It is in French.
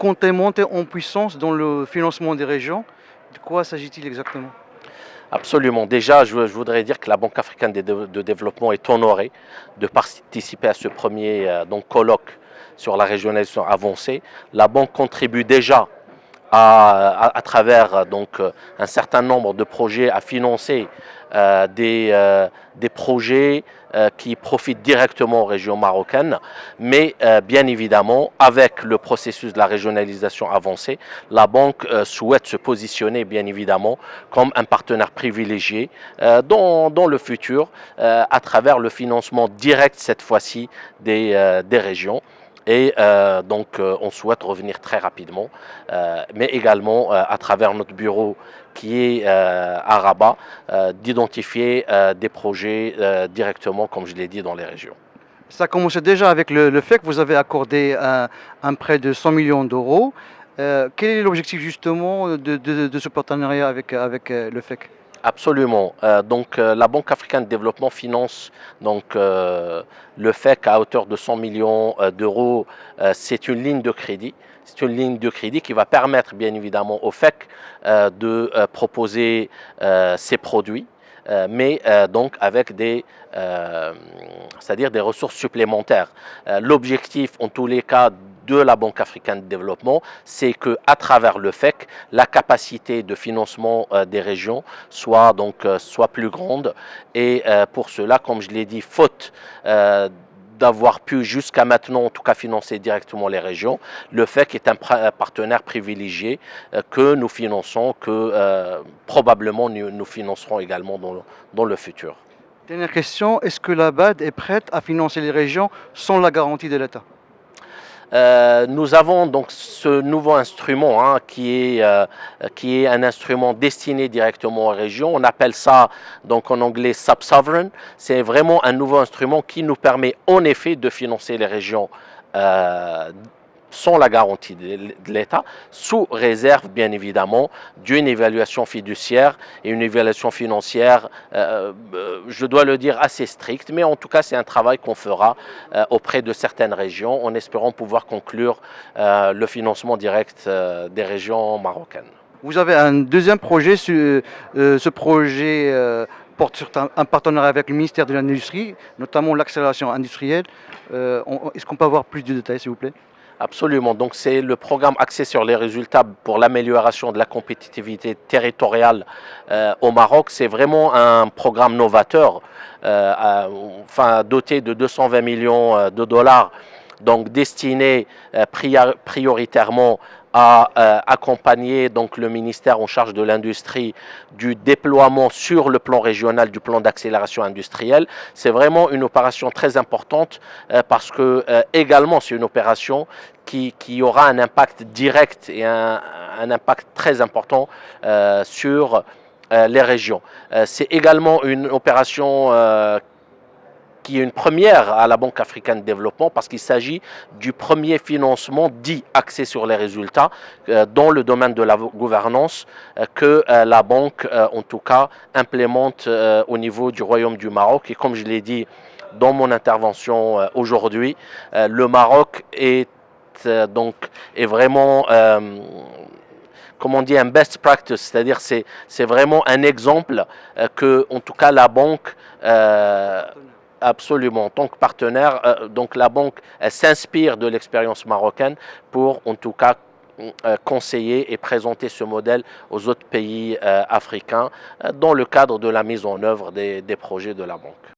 comptez monter en puissance dans le financement des régions. De quoi s'agit-il exactement? Absolument. Déjà, je voudrais dire que la Banque africaine de développement est honorée de participer à ce premier colloque sur la régionalisation avancée. La banque contribue déjà à travers un certain nombre de projets à financer des projets qui profitent directement aux régions marocaines, mais bien évidemment, avec le processus de la régionalisation avancée, la banque souhaite se positionner bien évidemment comme un partenaire privilégié dans le futur à travers le financement direct cette fois-ci des régions. Et on souhaite revenir très rapidement, mais également à travers notre bureau qui est à Rabat, d'identifier des projets directement, comme je l'ai dit, dans les régions. Ça a commencé déjà avec le fait que vous avez accordé un prêt de 100 millions d'euros. Quel est l'objectif justement de ce partenariat avec le FEC? Absolument. La Banque africaine de développement finance le FEC à hauteur de 100 millions d'euros. C'est une ligne de crédit. C'est une ligne de crédit qui va permettre bien évidemment au FEC de proposer ses produits, mais donc avec c'est-à-dire des ressources supplémentaires. L'objectif, en tous les cas, de la Banque africaine de développement, c'est que à travers le FEC, la capacité de financement des régions soit plus grande. Et pour cela, comme je l'ai dit, faute d'avoir pu jusqu'à maintenant en tout cas financer directement les régions, le FEC est un partenaire privilégié que nous finançons, que probablement nous financerons également dans le futur. Dernière question, est-ce que la BAD est prête à financer les régions sans la garantie de l'État? Nous avons donc ce nouveau instrument qui est un instrument destiné directement aux régions. On appelle ça donc en anglais sub-sovereign. C'est vraiment un nouveau instrument qui nous permet en effet de financer les régions sans la garantie de l'État, sous réserve bien évidemment d'une évaluation fiduciaire et une évaluation financière, je dois le dire, assez stricte, mais en tout cas c'est un travail qu'on fera auprès de certaines régions en espérant pouvoir conclure le financement direct des régions marocaines. Vous avez un deuxième projet, ce projet porte sur un partenariat avec le ministère de l'Industrie, notamment l'accélération industrielle. Est-ce qu'on peut avoir plus de détails s'il vous plaît? Absolument. Donc, c'est le programme axé sur les résultats pour l'amélioration de la compétitivité territoriale au Maroc. C'est vraiment un programme novateur, doté de 220 millions de dollars, donc destiné prioritairement à accompagner donc le ministère en charge de l'industrie du déploiement sur le plan régional du plan d'accélération industrielle. C'est vraiment une opération très importante parce que également c'est une opération qui aura un impact direct et un impact très important sur les régions. C'est également une opération qui est une première à la Banque africaine de développement parce qu'il s'agit du premier financement dit axé sur les résultats dans le domaine de la gouvernance que la banque en tout cas implémente au niveau du Royaume du Maroc. Et comme je l'ai dit dans mon intervention aujourd'hui, le Maroc est vraiment comme on dit, un best practice, c'est-à-dire c'est vraiment un exemple que, en tout cas, la banque absolument, en tant que partenaire, donc la banque s'inspire de l'expérience marocaine pour, en tout cas, conseiller et présenter ce modèle aux autres pays africains dans le cadre de la mise en œuvre des projets de la banque.